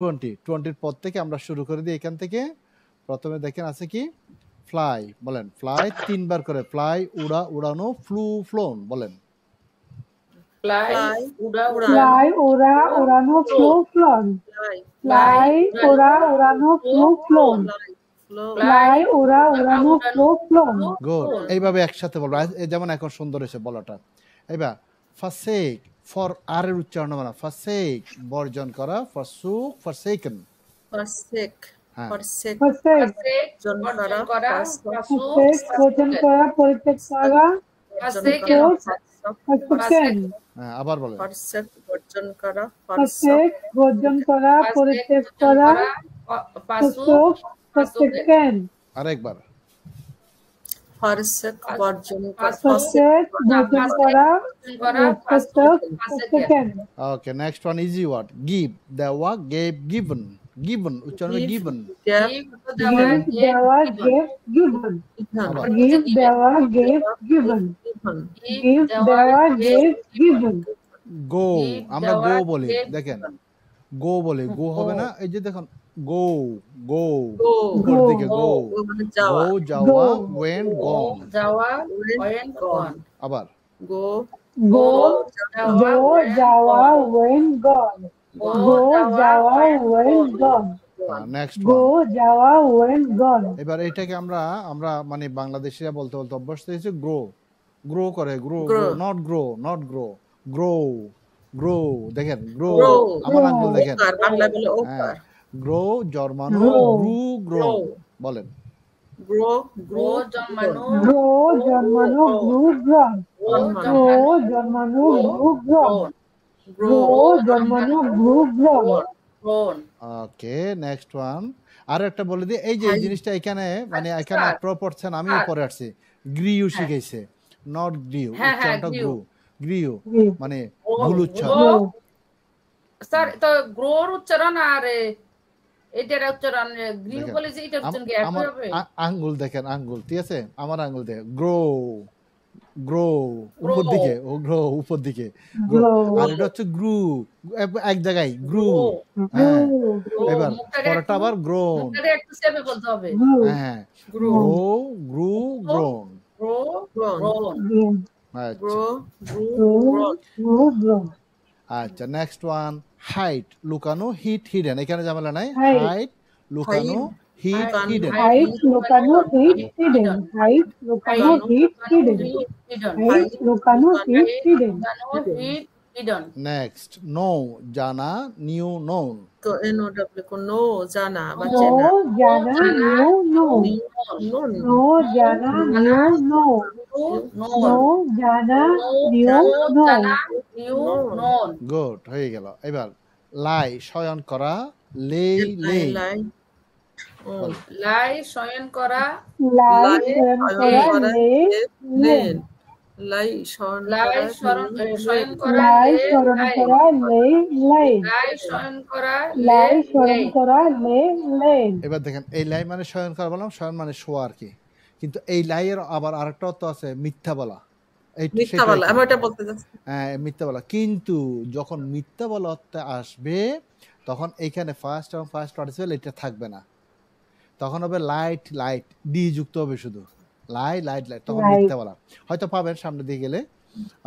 20 পদ থেকে আমরা শুরু করে দিই এখান থেকে। প্রথমে দেখেন আছে কি ফ্লাই, বলেন ফ্লাই 3 বার করে, ফ্লাই উড়া উড়ানো, ফ্লু ফ্লোন, বলেন ফ্লাই উড়া ফ্লাই ওরা উড়ানো ফ্লো ফ্লোন ফ্লাই ওরা উড়ানো ফ্লো ফ্লোন ফ্লাই ওরা উড়ানো ফ্লো ফ্লোন গুড। এইভাবে একসাথে বলবো, যেমন এখন সুন্দর হয়েছে বলাটা। এবার ফাসেক, ফর আর এর উচ্চারণ মানে ফাসেক বর্জন করা, ফরসুক ফরসেকেন, ফরসেক হ্যাঁ ফরসেক ফরসেক বর্জন করা ফরসেক ভোজন করা পরিত্যাগ করা ফরসেকেন হ্যাঁ আবার বলেন ফরসেক বর্জন করা ফরসেক ভোজন করা পরিত্যাগ করা ফরসুক ফরসেকেন আরেকবার ফরসেক বর্জন করা ফরসেক ভোজন করা forsook forsaken okay next one easy word give, দেওয়া, গেভ, গিভেন, গিভেন উচ্চারণ গিভেন, দেওয়া গেভ গিভেন গিভ দেওয়া গেভ গিভেন গিভ দেওয়া গেভ গিভেন গো, আমরা গো বলি, দেখেন গো বলি, গো হবে না, এই যে দেখুন গো গো উপর দিকে গো, গো যাওয়া, ওয়েন গন, যাওয়া ওয়েন গন, আবার গো গো গো যাওয়া ওয়েন গন গো যাওয়া ওয়েন গন নেক্সট গো যাওয়া ওয়েন গন এবার এটাকে আমরা আমরা মানে বাংলাদেশিরা বলতে বলতে অভ্যস্ত হয়েছে গ্রো, গ্রো করে, grow not grow, not grow, grow grow, দেখেন গ্রো, আমার আঙ্গুল দেখেন, বাংলা বলে ওপার গ্রো জন্মানো, গ্রু গ্রো, বলেন গ্রো গ্রো জন্মানো, গ্রো জন্মানো গ্রু গ্রন গ্রো জন্মানো গ্রু গ্রন গ্রো জন্মানো grew grown grown. Okay next one আর একটা বলে দিই, এই যে এই জিনিসটা এখানে মানে এখানে আপনারা পড়ছেন, আমিও পড়ে আসছি, গ্রিউ শিখেছে, নট গ্রিউ, উচ্চারণটা গ্রু, গ্রিউ মানে ভুল উচ্চারণ স্যার তো গ্রোর উচ্চারণ আর এটার উচ্চারণ গ্রিউ বলে যে এটা উচ্চারণ কি একই আমার হবে? আঙ্গুল দেখেন, আঙ্গুল ঠিক আছে, আমার আঙ্গুল দেখেন গ্রো গ্রো উপর দিকে, ও গ্রো উপর দিকে, আর এটা হচ্ছে গ্রু এক জায়গায় গ্রু, হ্যাঁ এবার পরেরটা আবার গ্রোন, একটু সেভে বলতে হবে, হ্যাঁ grow grew grown, grow grown, grow grew grown আচ্ছা নেক্সট ওয়ান হাইট, লুকানো, হিট হিডেন, এখানে ঝামেলা নাই, হাইট লুকানো, হিট হিডেন, হাইট লুকানো হিট হিডেন হাইট লুকানো হিট হিডেন হাইট লুকানো হিট হিডেন নেক্সট নো, জানা, নিউ নোন, তো NOW को नो जाना বা নো জানা নিউ নো নো জানা নিউ নো নো জানা নিউ নো গুড হয়ে গেল। এবার লাই শয়ন করা, লেই লেই, লাই শয়ন করা, লাই শয়ন করা লে লাই শয়ন করা, লাই শরণ করা লে লাই লাই শয়ন করা, লাই শরণ করা লে লে এবার দেখেন এই লাই মানে শয়ন করা বললাম, শয়ন মানে শোয়া আর কি, কিন্তু এই লাইয়ের আবার আরেকটা অর্থ আছে মিথ্যা বলা, মিথ্যা বলা, আমি এটা বলতে যাচ্ছি, হ্যাঁ মিথ্যা বলা, কিন্তু যখন মিথ্যা বলা অর্থে আসবে তখন এইখানে ফার্স্ট এবং ফার্স্ট পার্টিসিপল এটা থাকবে না, তখন হবে লাইট লাইট ডি যুক্ত হবে শুধু, লাই লাইট লাইট, তখন মিথ্যা বলা হয়তো পাবেন সামনে দিয়ে গেলে।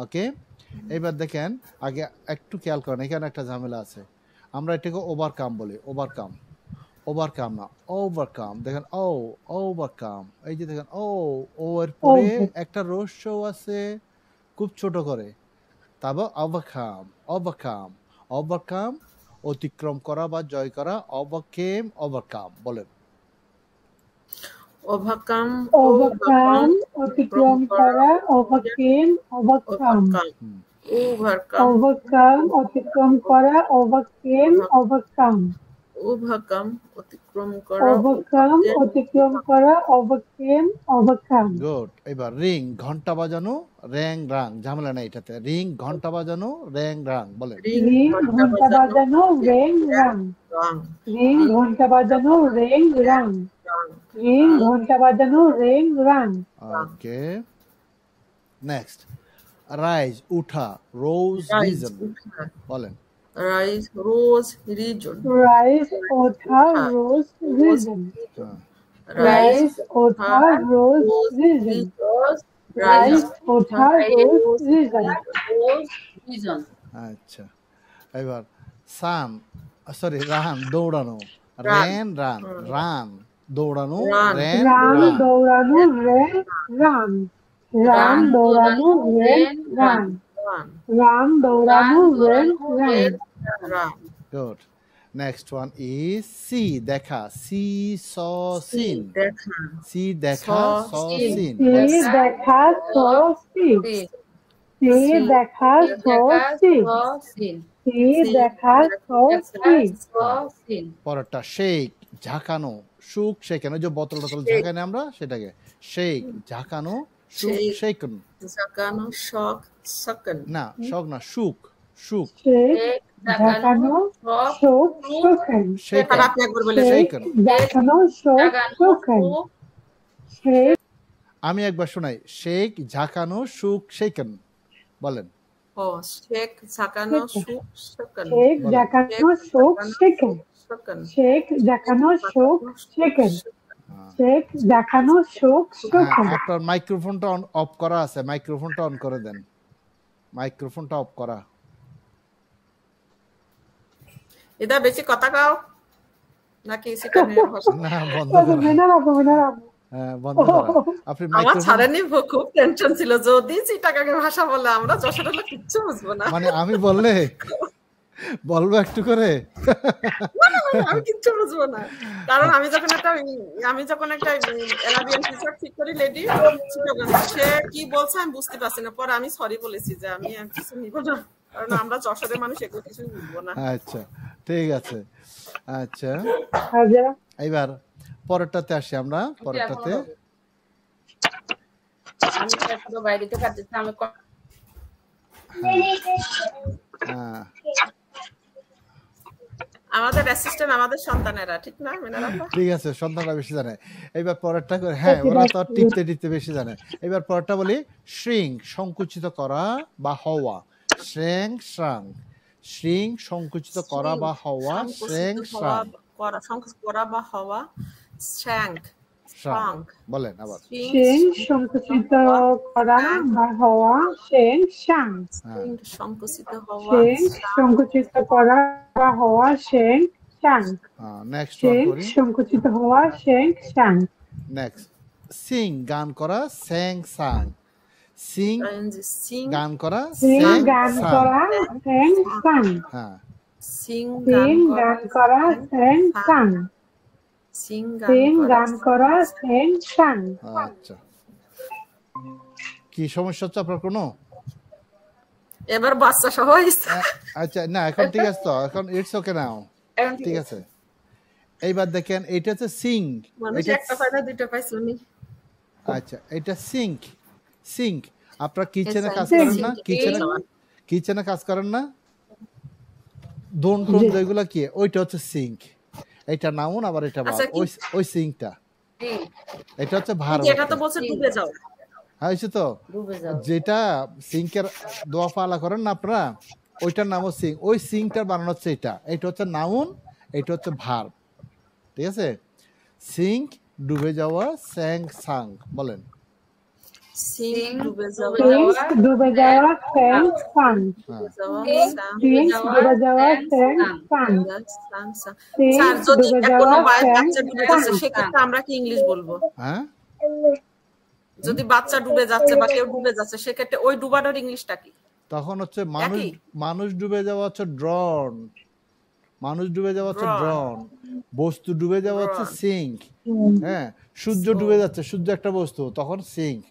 ওকে এবার দেখেন আগে একটু খেয়াল করেন, এখানে একটা ঝামেলা আছে, আমরা এটাকে ওভারকাম বলি, ওভারকাম, ওভারকাম না ওভারকাম, দেখেন ও ওভারকাম, এই যে দেখেন ও ও এর পরে একটা রস্য আছে খুব ছোট করে, তারপর ওভারকাম, ওভারকাম, ওভারকাম অতিক্রম করা বা জয় করা, ওভারকেম, ওভারকাম, বলেন ওভারকাম ওভারকাম অতিক্রম করা ওভারকেম ওভারকাম ওভারকাম অতিক্রম করা ওভারকেম ওভারকাম ওভারকাম অতিক্রম করা ওভারকাম অতিক্রম করা ওভারকেম ওভারকাম গুড। এবার রিং ঘন্টা বাজানো, র্যাং রাং, ঝামেলা নাই এটাতে, রিং ঘন্টা বাজানো, র্যাং রাং, বলেন রিং ঘন্টা বাজানো রেং রাং রিং ঘন্টা বাজানো রেং রাং রিং ঘন্টা বাজানো রেং রাং ওকে নেক্সট রাইজ উঠা, রোজ রিজন, বলেন Rice, rose, region. rice, otha, rose, region. Rice, otha, rose, region. Rice, otha, rose, region. Region. আচ্ছা, এবার সান সরি রান দৌড়ানো, রেন রান, রান দৌড়ানো, রেন Run, রান, দৌড়ানো, ran, run. Run, দৌড়ানো, ran, run. Run, Run, দৌড়ানো, ran, run. run. Good. Next one is see দেখা, see saw seen, দেখা, see দেখা স সিন, See, দেখা, so, see. See. See, দেখা, so, see. Sin. See, দেখা, so, see. Sin. পরেরটা shake ঝাঁকানো, সুখ শেখানো, যে বোতল টোতল ঝাঁকানি আমরা সেটাকে শেক ঝাঁকানো, সুখ Shake. শেকন, Zakano, shock, sucken. না শখ না, সুখ সুখ Shake, ঝাঁকানো, শোক, শোকেন. শেকন, আর আপনি একবার বলে Shake, শেকন। ঝাঁকানো, শোক, শোকেন. Shake, আমি একবার শোনাই, শেক ঝাঁকানো সুখ শেকন, বলেন। Oh, shake, zakano, shook, sucken. shake, ঝাঁকানো, শোক, শেকেন. Sucken. Shake, ঝাঁকানো, শোক, শেকেন. Shake, ঝাঁকানো, শোক, হ্যাঁ, শোকেন. আপনার মাইক্রোফোনটা অফ করা আছে, মাইক্রোফোনটা অন করে দেন, মাইক্রোফোনটা অফ করা। এটা বেশি কথা কাও নাকি সেখানে না বন্ধ করা, মেনা রাখো, মেনা রাখো. হ্যাঁ বন্ধ করা। আপনি আমার মাইক্রোফোন ছাড়েনি, খুব টেনশন ছিল যদি চিটাগাঙ্গের ভাষা বলে আমরা যশোরের লোক কিচ্ছু বুঝবো না। মানে আমি বললে বলবো একটু করে, আমি কিচ্ছু বুঝবো না, কারণ আমি যখন একটা অ্যারাবিয়ান টিচার ঠিক করি লেডি, সে কি বলছে আমি বুঝতে পারছি না, পরে আমি সরি বলেছি যে আমি আর কিছু নিব না, কারণ আমরা যশোরের মানুষ এগুলো কিছু বুঝবো না। আচ্ছা ঠিক আছে। আচ্ছা হাজার এইবার পরেরটাতে আসি আমরা, পরেরটাতে আমি তো বাইরেতে কাটতেছি, আমি হ্যাঁ আমাদের অ্যাসিস্ট্যান্ট আমাদের সন্তানেরা, ঠিক না মেনারা? ঠিক আছে, সন্তানরা বেশি জানে। এইবার পরেরটা করে, হ্যাঁ ওরা তো আর টিপতে টিপতে বেশি জানে। এবার পরেরটা বলি শ্রিঙ্ক সংকুচিত করা বা হওয়া, শ্রেং শ্রাং, শ্রিঙ্ক সংকুচিত করা বা হওয়া, শ্রেং শ্রাং, সংকুচিত করা বা হওয়া, শ্র্যাঙ্ক, শ্রাং, বলেন আবার। শেং, সংকুচিত করা বা হওয়া, শেং, শাং. হ্যাঁ সংকুচিত হওয়া, শেং, সংকুচিত করা বা হওয়া, শেং, শাং. নেক্সট ওয়ান শেং, করি, সংকুচিত হওয়া, শেং, শাং. নেক্সট সিং গান করা, স্যাং সাং, সিং সিং, গান করা, সিং, স্যাং গান সাং, করা, শেং, শাং. হ্যাঁ সিং, সিং, গান করা, শেং, শাং. সিং, সিং, গান করা, শেং, শাং. আচ্ছা। কি সমস্যা হচ্ছে আপনার কোনো? এবার বাচ্চা সহ আচ্ছা না এখন ঠিক আছে তো, এখন ইটস ওকে নাও, ঠিক আছে। এইবার দেখেন এটা হচ্ছে সিং, মানুষ এটা একটা পায় না দুইটা পায় শুনি। আচ্ছা এটা সিঙ্ক, সিঙ্ক। আপনারা কিচেনে কাজ Sink. করেন না, কিচেনে কাজ করেন না, দোন টোন যেগুলো কি, ওইটা হচ্ছে সিঙ্ক। এটা নাউন, আবার এটা ভার্ব, আচ্ছা, কি- ওই সিঙ্কটা, এটা হচ্ছে ভার্ব। এটা তো বলছে ডুবে যাও। হ্যাঁ হয়েছে তো, ডুবে যাও। যেটা সিঙ্কের দোয়া পালা করেন না আপনারা, ওইটার নাম হচ্ছে সিঙ্ক, ওই সিঙ্কটার বানানো হচ্ছে এটা, এটা হচ্ছে নাউন, এটা হচ্ছে ভার্ব, ঠিক আছে। সিঙ্ক ডুবে যাওয়া, স্যাং সাং, বলেন। সিং, ডুবে যাওয়া, সিং, ডুবে যাওয়া, শেং, শাং. হ্যাঁ সিং, ডুবে যাওয়া, শেং, শাং. সিং, স্যার যদি ডুবে কোনো যাওয়া, মায়ের শেং, বাচ্চা ডুবে যাচ্ছে শাং. সেক্ষেত্রে আমরা কি ইংলিশ বলবো? হ্যাঁ যদি বাচ্চা ডুবে যাচ্ছে বা কেউ ডুবে যাচ্ছে সেক্ষেত্রে ওই ডুবানোর ইংলিশটা কি? তখন হচ্ছে মানুষ, একই? মানুষ ডুবে যাওয়া হচ্ছে ড্রন, মানুষ ডুবে যাওয়া হচ্ছে ড্রন, বস্তু ডুবে যাওয়া হচ্ছে সিঙ্ক। হ্যাঁ সূর্য ডুবে যাচ্ছে, সূর্য একটা বস্তু, তখন সিঙ্ক।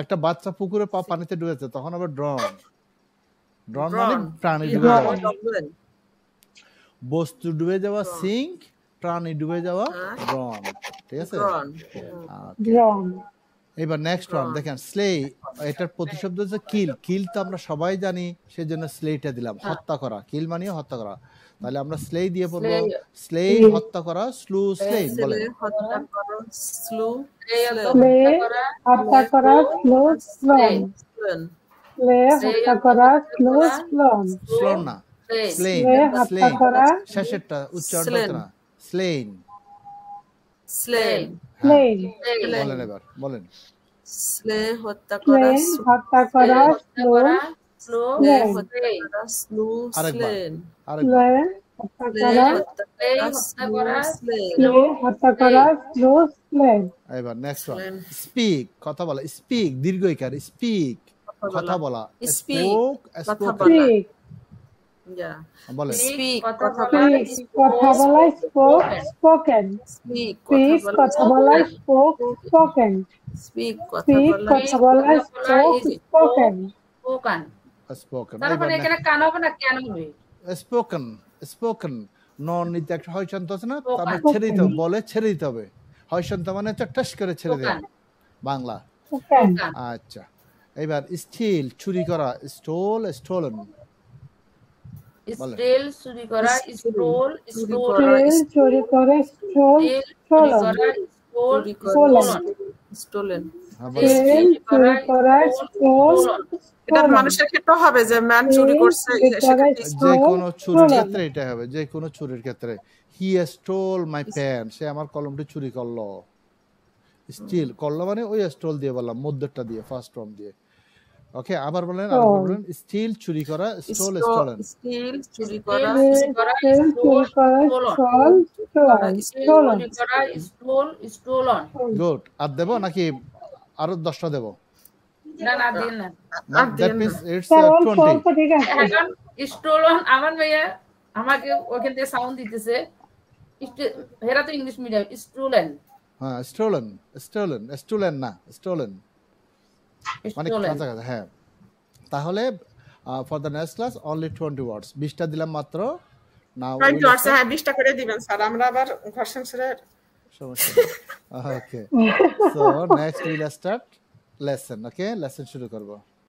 একটা বাচ্চা পুকুরে পানিতে ডুবে যাচ্ছে, তখন আবার ড্রন, ড্রন মানে প্রাণী ডুবে যাওয়া, বস্তু ডুবে যাওয়া সিঙ্ক, প্রাণী ডুবে যাওয়া ড্রন, ঠিক আছে। ড্রন. এবার নেক্সট ওয়ান দেখেন, স্লে, এটার প্রতিশব্দ হচ্ছে কিল। কিল তো আমরা সবাই জানি, সেজন্য স্লেটা দিলাম, হত্যা করা, কিল মানে হত্যা করা। তাহলে আমরা স্লে দিয়ে পড়বো, স্লে হত্যা করা, স্লু স্লেইন, বলেন। হত্যা করো, স্লু, স্লে, হত্যা করা, স্লো, স্লোন. স্লে, হত্যা করা, স্লো, স্লোন. স্লোন না, স্লেইন slay হত্যা স্লেইন করা, শেষেরটা উচ্চারণ Slain. হতো না স্লেইন স্লেন slain, বলেন এবার বলেন স্লে হত্যা করা slain হত্যা করা, slow, স্লো স্লে slain, হত্যা করা স্লু আরেকবার স্লেন আরেকবার slay হত্যা স্লে করা, হত্যা করা স্লু স্লেন slay হত্যা করা, slow, slain, এবার নেক্সট ওয়ান Slain. স্পিক কথা বলা স্পিক দীর্ঘ ইকার স্পিক কথা বলা Speak, স্পোক কথা স্পোকেন বলা। speak, ইয়া বলেন স্পিক কথা কথা বলা, বলা speak কথা বলা, spoke, spoken, স্পিক speak কথা বলা, spoke, spoken, স্পিক কথা speak বলা কথা বলা, spoke, spoken, স্পোকান স্পোকেন তারপরে এখানে কান হবে না কেন হবে স্পোকেন স্পোকেন নন নিতে একটা হয় শান্ত আছে না Spoken. তারপরে ছেড়ে দিতে হবে বলে ছেড়ে দিতে হবে হয় শান্ত মানে হচ্ছে টাস করে ছেড়ে দেওয়া বাংলা spoken, আচ্ছা এবার স্টিল চুরি করা স্টোল স্টোলেন স্টেল চুরি করা স্টোল স্টোল steal চুরি করে, stole, চুরি stolen, করা স্টোল চুরি stolen, স্টোলেন হ্যাঁ বলেন steal চুরি করা, stole, এটা stolen, মানুষের ক্ষেত্রে হবে যে ম্যান চুরি করছে সেক্ষেত্রে যে কোনো চুরির ক্ষেত্রে এটা হবে যে কোনো চুরির ক্ষেত্রে হি স্টোল মাই প্যান সে আমার কলমটি চুরি করলো স্টিল করলো মানে ওই স্টোল দিয়ে বললাম মধ্যটা দিয়ে ফার্স্ট ফর্ম দিয়ে ওকে আবার বলেন স্টিল চুরি করা স্টোল স্টোলেন স্টিল চুরি করা steal চুরি করা, stole, stolen, stolen, চুরি করা স্টোল স্টোলন গুড আর দেব নাকি আরো 10টা দেব না না দিন না that means it's sir all 20 ফর্মটা ঠিক আছে, এখন স্টোলন আমার মেয়ে আমাকে ওখান থেকে সাউন্ড দিতেছে হেরা তো ইংলিশ মিডিয়াম স্টোলেন হ্যাঁ স্টোলেন স্টোলেন স্টোলেন না স্টোলেন মানে স্টোলেন কাছাকাছি হ্যাঁ তাহলে for the next class only 20 ওয়ার্ডস 20টা দিলাম মাত্র নাও পয়েন্ট আছে হ্যাঁ 20টা করে দিবেন স্যার আমরা আবার ঘর সংসারের সমস্যা okay so next will start lesson okay lesson শুরু করব